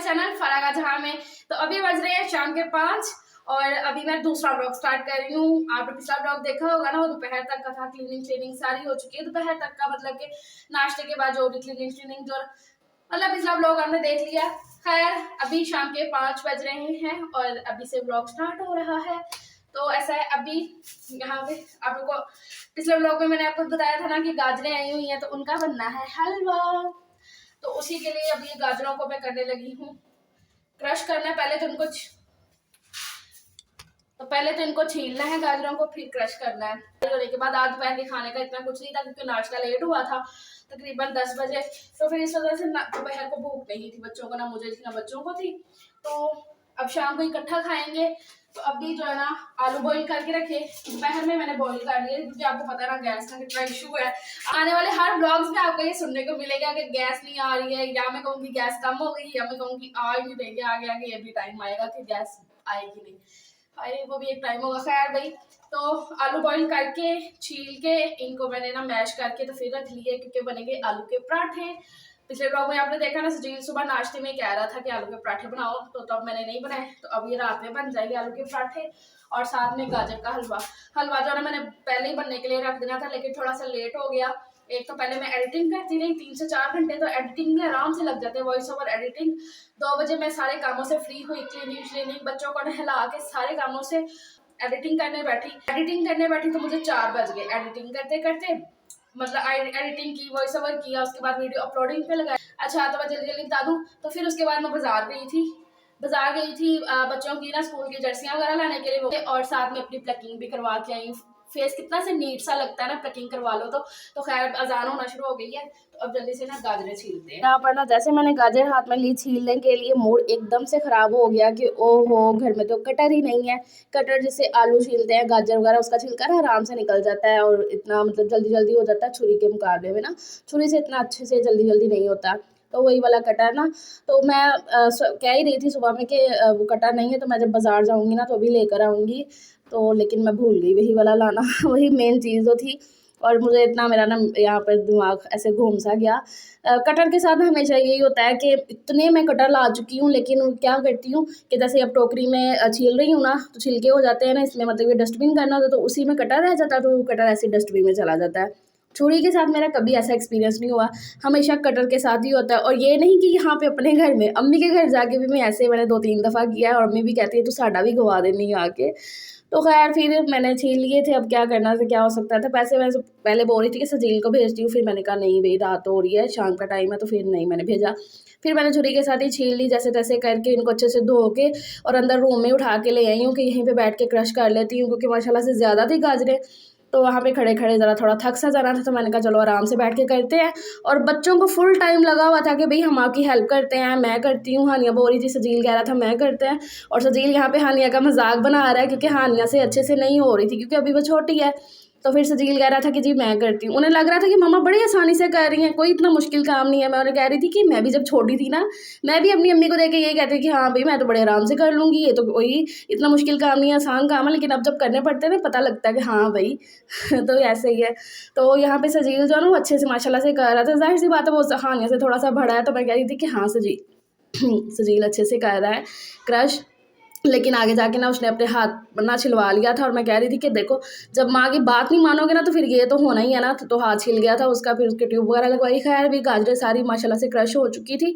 Channel फरागा जहाँ में। तो अभी बज रहे हैं शाम के 5 और अभी मैं दूसरा ब्लॉग स्टार्ट कर रही हूँ। आपने पिछला ब्लॉग देखा होगा ना, वो दोपहर तक का था। क्लीनिंग सारी हो चुकी है दोपहर तक का, मतलब कि नाश्ते के बाद जो भी क्लीनिंग जो मतलब पिछला ब्लॉग हमने देख लिया। खैर अभी शाम के 5 बज रहे हैं और अभी से ब्लॉग स्टार्ट हो रहा है। तो ऐसा है, अभी यहाँ पे आप लोग को पिछले ब्लॉग में मैंने आपको बताया था ना कि गाजरें आई हुई हैं, तो उनका बनना है हलवा। तो उसी के लिए अभी गाजरों को मैं करने लगी हूँ, क्रश करना है। पहले तो इनको छीलना है गाजरों को, फिर क्रश करना है। होने के बाद आज दोपहर के खाने का इतना कुछ नहीं था क्योंकि नाश्ता लेट हुआ था तकरीबन 10 बजे। तो फिर इस वजह से दोपहर को भूख नहीं थी बच्चों को, ना मुझे थी ना बच्चों को थी। तो अब शाम को इकट्ठा खाएंगे। तो अभी जो है ना आलू बॉईल करके रखे, दोपहर में मैंने बॉईल कर लिए क्योंकि आपको पता है ना गैस का कितना इशू है। आने वाले हर ब्लॉग्स में आपको ये सुनने को मिलेगा कि गैस नहीं आ रही है, या मैं कहूँगी गैस कम हो गई, या मैं कहूँगी आ ही नहीं रही है। आगे आगे ये भी टाइम आएगा कि गैस आएगी नहीं, अरे वो भी एक टाइम होगा। खैर भाई, तो आलू बॉईल करके छील के इनको मैंने ना मैश करके तो फिर रख लिए क्योंकि बनेंगे आलू के पराठे। पिछले ब्लॉग में आपने देखा ना, सजील सुबह नाश्ते में कह रहा था कि आलू के पराठे बनाओ, तो तब मैंने नहीं बनाए। तो अब ये रात में बन जाएंगे आलू के पराठे और साथ में गाजर का हलवा। हलवा जो है ना मैंने पहले ही बनने के लिए रख देना था, लेकिन थोड़ा सा लेट हो गया। एक तो पहले मैं एडिटिंग करती रही 3 से 4 घंटे, तो एडिटिंग में आराम से लग जाते हैं, वॉइस ओवर एडिटिंग। 2 बजे मैं सारे कामों से फ्री हुई, क्लीनिंग बच्चों को नहला के सारे कामों से एडिटिंग करने बैठी तो मुझे 4 बज गए एडिटिंग करते करते। मतलब एडिटिंग की, वॉइस ओवर किया, उसके बाद वीडियो अपलोडिंग पे लगाया। अच्छा तो मैं जल्दी जल्दी बता दूं, तो फिर उसके बाद मैं बाजार गई थी बच्चों की ना स्कूल की जर्सियां वगैरह लाने के लिए, और साथ में अपनी प्लकिंग भी करवा के आई। फेस कितना से नीट सा लगता है ना प्लकिंग करवा लो तो खैर अजान होना शुरू हो गई है, तो अब जल्दी से ना गाजरें छीलते हैं। यहाँ पर ना जैसे मैंने गाजर हाथ में ली छीलने के लिए, मूड एकदम से खराब हो गया कि ओहो घर में तो कटर ही नहीं है। कटर जिससे आलू छीलते हैं गाजर वगैरह, उसका छिलका ना आराम से निकल जाता है और इतना मतलब जल्दी जल्दी हो जाता है छुरी के मुकाबले में ना। छुरी से इतना अच्छे से जल्दी जल्दी नहीं होता, तो वही वाला कटर ना। तो मैं कह ही रही थी सुबह में कि वो कटर नहीं है, तो मैं जब बाजार जाऊंगी ना तो अभी लेकर आऊंगी। तो लेकिन मैं भूल गई वही वाला लाना वही मेन चीज़ जो थी। और मुझे इतना मेरा ना यहाँ पर दिमाग ऐसे घूम सा गया। कटर के साथ हमेशा यही होता है कि इतने मैं कटर ला चुकी हूँ, लेकिन क्या करती हूँ कि जैसे अब टोकरी में छील रही हूँ ना, तो छिलके हो जाते हैं ना इसमें, मतलब ये डस्टबिन करना होता है, तो उसी में कटर रह जाता है, तो वो कटर ऐसे डस्टबिन में चला जाता है। छुरी के साथ मेरा कभी ऐसा एक्सपीरियंस नहीं हुआ, हमेशा कटर के साथ ही होता है। और ये नहीं कि यहाँ पे अपने घर में, अम्मी के घर जाके भी मैं ऐसे मैंने 2-3 दफ़ा किया है, और अम्मी भी कहती है तू साडा भी गवा देनी आके। तो खैर फिर मैंने छील लिए थे, अब क्या करना था, क्या हो सकता था। पैसे मैं पहले बोल रही थी कि सजील को भेजती हूँ, फिर मैंने कहा नहीं भाई रात हो रही है, शाम का टाइम है, तो फिर नहीं मैंने भेजा। फिर मैंने छुरी के साथ ही छील ली जैसे तैसे करके, इनको अच्छे से धो के और अंदर रूम में उठा के ले आई हूँ कि यहीं पे बैठ के क्रश कर लेती हूँ, क्योंकि माशाल्लाह से ज़्यादा थी गाजरें। तो वहाँ पे खड़े खड़े ज़रा थोड़ा थक सा जाना था, तो मैंने कहा चलो आराम से बैठ के करते हैं। और बच्चों को फुल टाइम लगा हुआ था कि भाई हम आपकी हेल्प करते हैं, मैं करती हूँ। हानिया बोल रही थी, सजील कह रहा था मैं करते हैं, और सजील यहाँ पे हानिया का मजाक बना रहा है क्योंकि हानिया से अच्छे से नहीं हो रही थी क्योंकि अभी वो छोटी है। तो फिर सजील कह रहा था कि जी मैं करती हूँ। उन्हें लग रहा था कि मम्मा बड़ी आसानी से कर रही हैं, कोई इतना मुश्किल काम नहीं है। मैं उन्हें कह रही थी कि मैं भी जब छोटी थी ना, मैं भी अपनी अम्मी को देख के यही कहती थी कि हाँ भाई मैं तो बड़े आराम से कर लूँगी, ये तो कोई इतना मुश्किल काम नहीं है, आसान काम है। लेकिन अब जब करने पड़ते हैं ना पता लगता है कि हाँ भाई तो ऐसे ही है। तो यहाँ पे सजील जो है ना वो अच्छे से माशाल्लाह से कर रहा था। जाहिर सी बात है वो हानिया से थोड़ा सा बड़ा है, तो मैं कह रही थी कि हाँ सजील अच्छे से कर रहा है क्रश। लेकिन आगे जाके ना उसने अपने हाथ ना छिलवा लिया था, और मैं कह रही थी कि देखो जब माँ की बात नहीं मानोगे ना तो फिर ये तो होना ही है ना। तो हाथ छिल गया था उसका, फिर उसके ट्यूब वगैरह लगवाई। खैर भी गाजरें सारी माशाल्लाह से क्रश हो चुकी थी।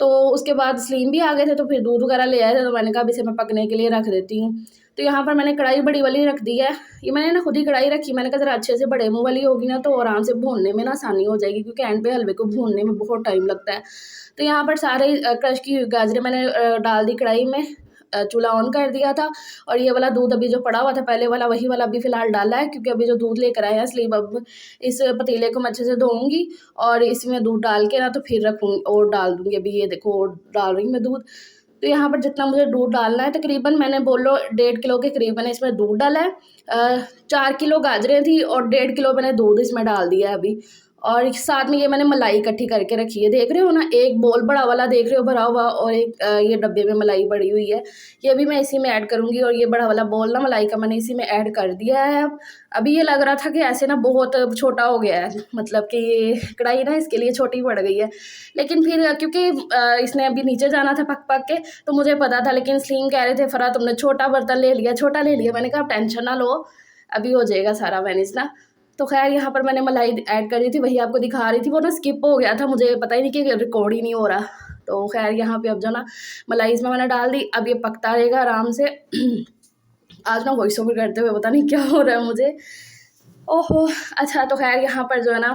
तो उसके बाद स्लीम भी आ गए थे, तो फिर दूध वगैरह ले आए थे, तो मैंने कहा इसे मैं पकने के लिए रख देती हूँ। तो यहाँ पर मैंने कढ़ाई बड़ी वाली रख दी है, ये मैंने ना खुद ही कढ़ाई रखी। मैंने कहा ज़रा अच्छे से बड़े मुँह वाली होगी ना तो आराम से भूनने में ना आसानी हो जाएगी, क्योंकि एंड पे हलवे को भूनने में बहुत टाइम लगता है। तो यहाँ पर सारे क्रश की गाजरें मैंने डाल दी कढ़ाई में, चूल्हा ऑन कर दिया था। और ये वाला दूध अभी जो पड़ा हुआ था पहले वाला, वही वाला अभी फ़िलहाल डाला है, क्योंकि अभी जो दूध लेकर आए हैं इसलिए अब इस पतीले को मैं अच्छे से धोऊँगी और इसमें दूध डाल के ना तो फिर रखूँगी और डाल दूँगी। अभी ये देखो और डाल रही हूँ मैं दूध। तो यहाँ पर जितना मुझे दूध डालना है, तकरीबन मैंने बोलो 1.5 किलो के करीब मैंने इसमें दूध डाला है। 4 किलो गाजरें थी और 1.5 किलो मैंने दूध इसमें डाल दिया है अभी। और साथ में ये मैंने मलाई इकट्ठी करके रखी है, देख रहे हो ना, एक बोल बड़ा वाला देख रहे हो भरा हुआ, और एक ये डब्बे में मलाई पड़ी हुई है, ये भी मैं इसी में ऐड करूँगी। और ये बड़ा वाला बोल ना मलाई का मैंने इसी में ऐड कर दिया है। अब अभी ये लग रहा था कि ऐसे ना बहुत छोटा हो गया है, मतलब कि ये कढ़ाई ना इसके लिए छोटी पड़ गई है, लेकिन फिर क्योंकि इसने अभी नीचे जाना था पक पक के, तो मुझे पता था। लेकिन सलीम कह रहे थे फरा तुमने छोटा बर्तन ले लिया, छोटा ले लिया। मैंने कहा टेंशन ना लो, अभी हो जाएगा सारा मैनेज ना। तो खैर यहाँ पर मैंने मलाई ऐड कर दी थी, वही आपको दिखा रही थी, वो ना स्किप हो गया था, मुझे पता ही नहीं कि रिकॉर्ड ही नहीं हो रहा। तो खैर यहाँ पे अब जो ना मलाई इसमें मैंने डाल दी, अब ये पकता रहेगा आराम से। आज ना वॉइस ओवर करते हुए पता नहीं क्या हो रहा है मुझे, ओहो। अच्छा तो खैर यहाँ पर जो है ना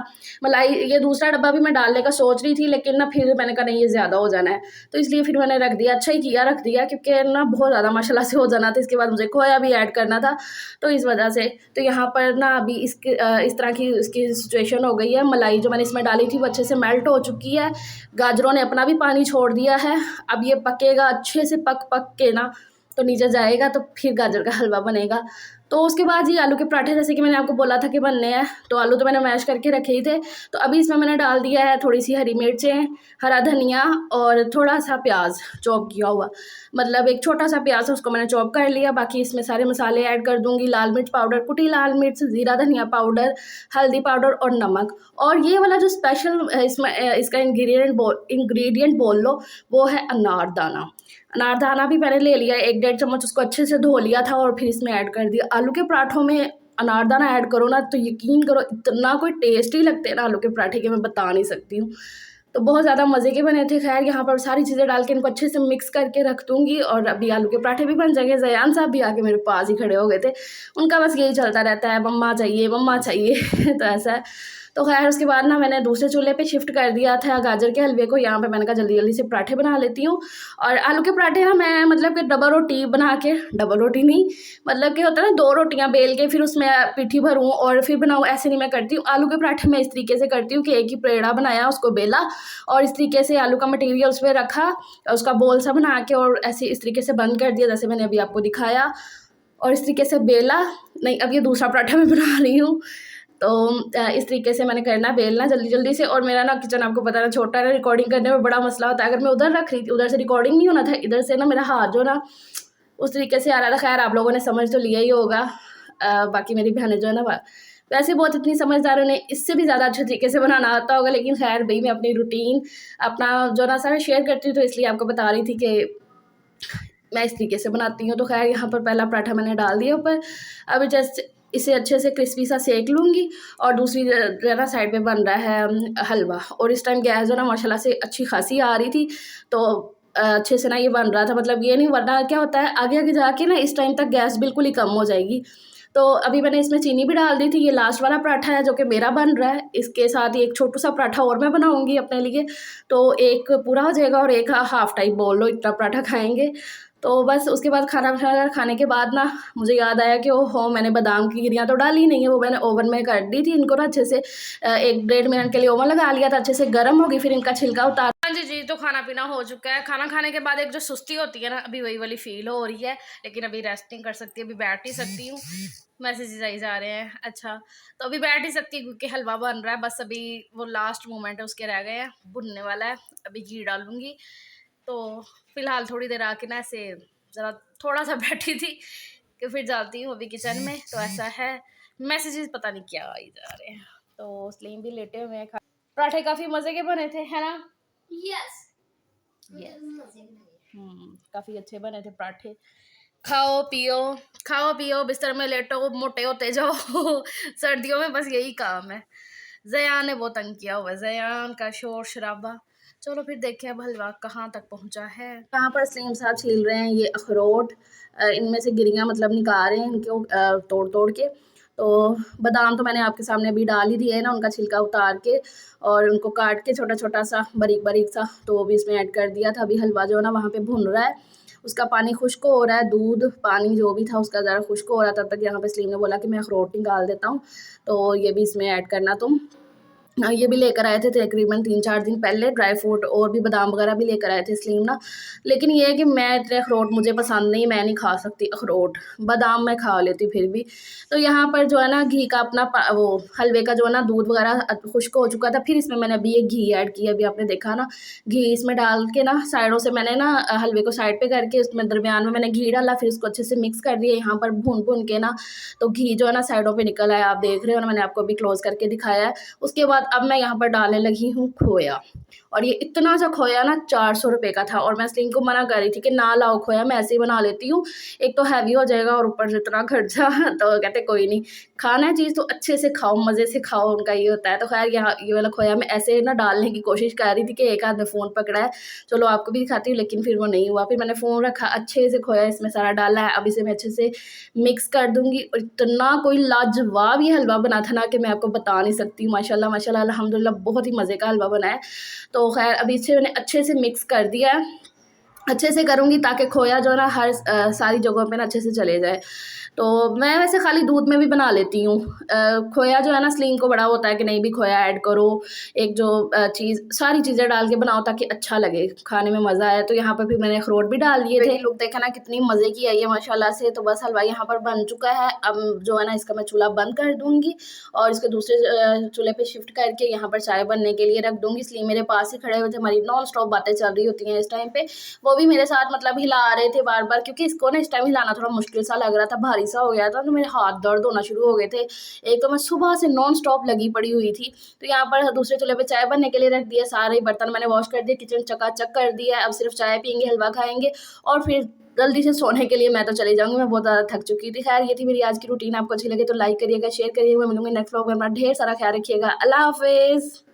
मलाई, ये दूसरा डब्बा भी मैं डालने का सोच रही थी, लेकिन ना फिर मैंने कहा नहीं ये ज़्यादा हो जाना है, तो इसलिए फिर मैंने रख दिया। अच्छा ही किया रख दिया, क्योंकि ना बहुत ज़्यादा माशाल्लाह से हो जाना था। इसके बाद मुझे खोया भी ऐड करना था, तो इस वजह से तो यहाँ पर ना अभी इसके इस तरह की इसकी सिचुएशन हो गई है। मलाई जो मैंने इसमें डाली थी वो अच्छे से मेल्ट हो चुकी है, गाजरों ने अपना भी पानी छोड़ दिया है। अब ये पकेगा अच्छे से, पक पक के ना तो नीचे जाएगा, तो फिर गाजर का हलवा बनेगा। तो उसके बाद ये आलू के पराठे, जैसे कि मैंने आपको बोला था कि बनने हैं, तो आलू तो मैंने मैश करके रखे ही थे। तो अभी इसमें मैंने डाल दिया है थोड़ी सी हरी मिर्चें, हरा धनिया और थोड़ा सा प्याज चॉप किया हुआ, मतलब एक छोटा सा प्याज उसको मैंने चॉप कर लिया। बाकी इसमें सारे मसाले ऐड कर दूँगी, लाल मिर्च पाउडर, कुटी लाल मिर्च, ज़ीरा धनिया पाउडर, हल्दी पाउडर और नमक। और ये वाला जो स्पेशल इसमें इसका इंग्रेडिएंट बोल लो, वो है अनारदाना। अनारदाना भी मैंने ले लिया, 1-1.5 चम्मच उसको अच्छे से धो लिया था और फिर इसमें ऐड कर दिया। आलू के पराठों में अनारदाना ऐड करो ना तो यकीन करो इतना कोई टेस्टी लगते हैं ना आलू के पराठे के, मैं बता नहीं सकती हूँ। तो बहुत ज़्यादा मज़े के बने थे। खैर यहाँ पर सारी चीज़ें डाल के इनको अच्छे से मिक्स करके रख दूँगी, और अभी आलू के पराठे भी बन जाएंगे। ज़यान साहब भी आके मेरे पास ही खड़े हो गए थे, उनका बस यही चलता रहता है, मम्मा चाहिए मम्मा चाहिए। तो ऐसा है। तो खैर उसके बाद ना मैंने दूसरे चूल्हे पे शिफ्ट कर दिया था गाजर के हलवे को। यहाँ पे मैंने कहा जल्दी जल्दी से पराठे बना लेती हूँ। और आलू के पराठे ना मैं मतलब कि डबल रोटी बना के, डबल रोटी नहीं, मतलब कि होता है ना 2 रोटियाँ बेल के फिर उसमें पीठी भरूँ और फिर बनाऊँ, ऐसे नहीं मैं करती हूँ। आलू के पराठे मैं इस तरीके से करती हूँ कि एक ही पेड़ा बनाया, उसको बेला और इस तरीके से आलू का मटेरियल उसमें रखा, उसका बोल सा बना के और ऐसे इस तरीके से बंद कर दिया, जैसे मैंने अभी आपको दिखाया, और इस तरीके से बेला। नहीं, अब ये दूसरा पराठा मैं बना रही हूँ। तो इस तरीके से मैंने करना, बेलना जल्दी जल्दी से। और मेरा ना किचन आपको पता है ना छोटा है, रिकॉर्डिंग करने में बड़ा मसला होता है। अगर मैं उधर रख रही थी, उधर से रिकॉर्डिंग नहीं होना था, इधर से ना मेरा हाथ जो ना उस तरीके से आ रहा था। खैर आप लोगों ने समझ तो लिया ही होगा। बाकी मेरी बहनें जो है ना वैसे बहुत इतनी समझदार, उन्हें इससे भी ज़्यादा अच्छे तरीके से बनाना आता होगा, लेकिन खैर भाई मैं अपनी रूटीन अपना जो ना सारा शेयर करती हूँ, तो इसलिए आपको बता रही थी कि मैं इस तरीके से बनाती हूँ। तो खैर यहाँ पर पहला पराठा मैंने डाल दिया ऊपर, अभी जस्ट इसे अच्छे से क्रिस्पी सा सेक लूँगी। और दूसरी जो है ना साइड पे बन रहा है हलवा, और इस टाइम गैस जो ना माशाल्लाह से अच्छी खासी आ रही थी, तो अच्छे से ना ये बन रहा था। मतलब ये नहीं, वरना क्या होता है आगे आगे जाके ना इस टाइम तक गैस बिल्कुल ही कम हो जाएगी। तो अभी मैंने इसमें चीनी भी डाल दी थी। ये लास्ट वाला पराठा है जो कि मेरा बन रहा है, इसके साथ ही एक छोटू सा पराठा और मैं बनाऊँगी अपने लिए, तो एक पूरा हो जाएगा और एक हाफ टाइप बोल लो, इतना पराठा खाएँगे। तो बस उसके बाद खाना खाने के बाद ना मुझे याद आया कि ओहो मैंने बादाम की गिरियाँ तो डाली नहीं है, वो मैंने ओवन में कर दी थी। इनको ना अच्छे से 1-1.5 मिनट के लिए ओवन लगा लिया था, अच्छे से गर्म होगी, फिर इनका छिलका उतार। हाँ जी जी, तो खाना पीना हो चुका है। खाना खाने के बाद एक जो सुस्ती होती है ना, अभी वही वाली फील हो रही है, लेकिन अभी रेस्ट नहीं कर सकती, अभी बैठ ही सकती हूँ। मैसेजेस आई जा रहे हैं। अच्छा, तो अभी बैठ ही सकती क्योंकि हलवा बन रहा है, बस अभी वो लास्ट मोमेंट है उसके रह गए हैं, भुनने वाला है, अभी घी डालूंगी। तो फिलहाल थोड़ी देर आके ना ऐसे ज़रा थोड़ा सा बैठी थी कि फिर जाती हूँ अभी किचन में। तो ऐसा है, मैसेजेस पता नहीं क्या आई जा रहे हैं। तो स्लीम भी लेटे हुए हैं। पराठे काफ़ी मज़े के बने थे, है ना? यस काफ़ी अच्छे बने थे पराठे। खाओ पियो, खाओ पियो, बिस्तर में लेटो, मोटे होते जाओ। सर्दियों में बस यही काम है। ज़यान ने बहुत तंग किया हुआ है, ज़यान का शोर शराबा। चलो फिर देखें अब हलवा कहाँ तक पहुँचा है। यहाँ पर सलीम साहब छील रहे हैं ये अखरोट, इनमें से गिरियाँ मतलब निकाल रहे हैं इनको तोड़ तोड़ के। तो बादाम तो मैंने आपके सामने अभी डाल ही दिए है ना, उनका छिलका उतार के और उनको काट के छोटा छोटा सा बारीक बारीक सा, तो वो भी इसमें ऐड कर दिया था। अभी हलवा जो है ना वहाँ पे भुन रहा है, उसका पानी खुश्क हो रहा है, दूध पानी जो भी था उसका ज़रा खुश्क हो रहा था। तब तक यहाँ पे सलीम ने बोला कि मैं अखरोट निकाल देता हूँ, तो ये भी इसमें ऐड करना तुम। ये भी लेकर आए थे तकरीबन 3-4 दिन पहले, ड्राई फ्रूट और भी बादाम वगैरह भी लेकर आए थे स्लीम ना। लेकिन ये है कि मैं इतने अखरोट मुझे पसंद नहीं, मैं नहीं खा सकती अखरोट। बादाम मैं खा लेती फिर भी। तो यहाँ पर जो है ना घी का अपना वो हलवे का जो है ना दूध वगैरह खुश्क हो चुका था, फिर इसमें मैंने अभी ये घी ऐड किया, अभी आपने देखा ना। घी इसमें डाल के ना साइडों से मैंने ना हलवे को साइड पे करके उसमें दरमियान में मैंने घी डाला, फिर उसको अच्छे से मिक्स कर दिया यहाँ पर भून भून के ना। तो घी जो है ना साइडों पे निकल आया, आप देख रहे हो ना, मैंने आपको अभी क्लोज करके दिखाया है। उसके बाद अब मैं यहाँ पर डालने लगी हूँ खोया, और ये इतना सा खोया ना 400 रुपये का था, और मैं स्लिम को मना कर रही थी कि ना लाओ खोया, मैं ऐसे ही बना लेती हूँ, एक तो हैवी हो जाएगा और ऊपर से इतना खर्चा। तो कहते कोई नहीं, खाना है चीज़ तो अच्छे से खाओ, मज़े से खाओ, उनका ये होता है। तो खैर यहाँ ये वाला खोया मैं ऐसे ना डालने की कोशिश कर रही थी कि एक हाथ में फ़ोन पकड़ा है, चलो आपको भी दिखाती हूँ, लेकिन फिर वो नहीं हुआ। फिर मैंने फ़ोन रखा, अच्छे से खोया इसमें सारा डाला है, अब इसे मैं अच्छे से मिक्स कर दूँगी। और इतना कोई लाजवाब ये हलवा बना था ना कि मैं आपको बता नहीं सकती। माशाल्लाह माशाल्लाह अल्हम्दुलिल्लाह बहुत ही मज़े का हलवा बना है। तो खैर अभी इसे मैंने अच्छे से मिक्स कर दिया है, अच्छे से करूँगी ताकि खोया जो है ना हर सारी जगहों पे ना अच्छे से चले जाए। तो मैं वैसे खाली दूध में भी बना लेती हूँ। खोया जो है ना स्लिम को बड़ा होता है कि नहीं भी खोया ऐड करो, एक जो चीज़ सारी चीज़ें डाल के बनाओ ताकि अच्छा लगे, खाने में मज़ा आए। तो यहाँ पर फिर मैंने अखरोट भी डाल दिए थे। लोग देखा ना कितनी मज़े की आई है माशाल्लाह से। तो बस हलवा यहाँ पर बन चुका है। अब जो है ना इसका मैं चूल्हा बंद कर दूँगी और इसको दूसरे चूल्हे पे शिफ्ट करके यहाँ पर चाय बनने के लिए रख दूँगी। स्लिम मेरे पास ही खड़े हुए थे, हमारी नॉन स्टॉप बातें चल रही होती हैं इस टाइम पे। वो भी मेरे साथ मतलब हिला रहे थे बार-बार, क्योंकि इसको ना इस टाइम हिलाना थोड़ा मुश्किल सा लग रहा था, भारी सा हो गया था, तो मेरे हाथ दर्द होना शुरू हो गए थे। एक तो मैं सुबह से नॉन स्टॉप लगी पड़ी हुई थी। तो यहाँ पर दूसरे चूल्हे पे चाय बनने के लिए रख दिया, सारे बर्तन मैंने वॉश कर दिए, किचन चकाचक कर दिया है। अब सिर्फ चाय पिएँगे, हलवा खाएँगे और फिर जल्दी से सोने के लिए मैं तो चली जाऊँगी, मैं बहुत ज़्यादा थक चुकी थी। खैर ये थी मेरी आज की रूटीन, आपको अच्छी लगे तो लाइक करिएगा, शेयर करिएगा। मैं मिलूँगी नेक्स्ट व्लॉग में, अपना ढेर सारा ख्याल रखिएगा। अल्लाह हाफ़िज़।